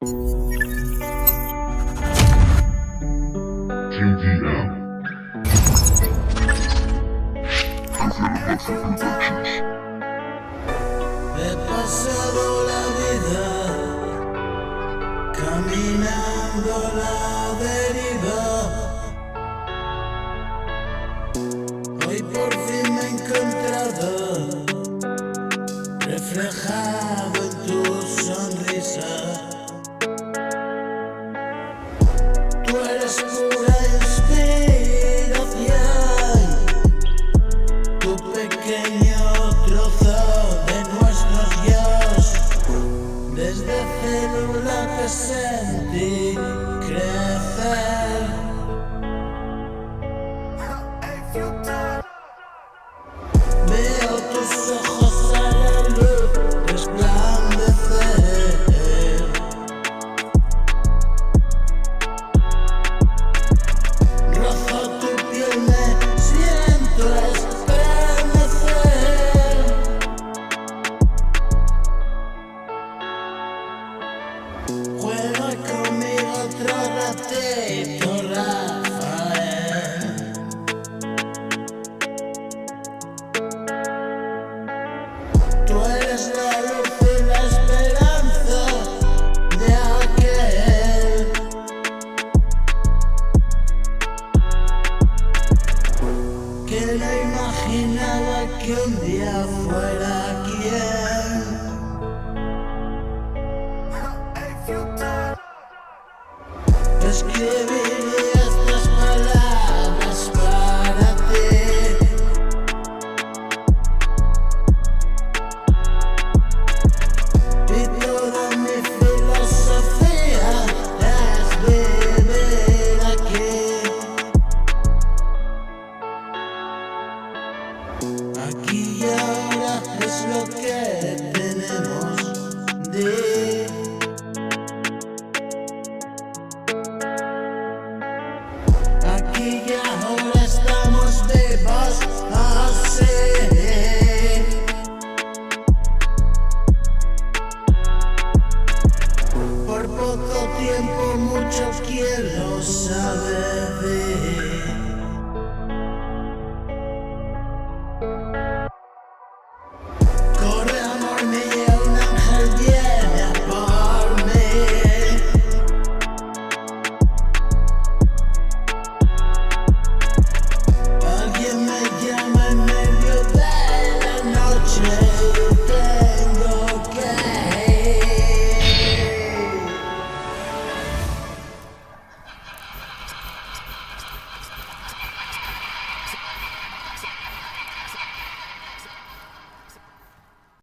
JDM. He pasado la vida caminando la deriva. Hoy por fin me he encontrado reflejado en tu sonrisa. Tú eres pura inspiración, tu pequeño trozo de nuestros yo, desde célula que sentí crecer. Veo tus ojos a la luz resplandecer. Rozo tu piel, me siento estremecer. Juega conmigo otro ratito, Rafael. Tú eres la luz y la esperanza de aquel que no imaginaba que un día fuera quien escribiría estas palabras para ti. Y toda mi filosofía es vivir aquí. Aquí y ahora es lo que tenemos de. Aquí y ahora estamos vivos así. Por poco tiempo, mucho quiero saber.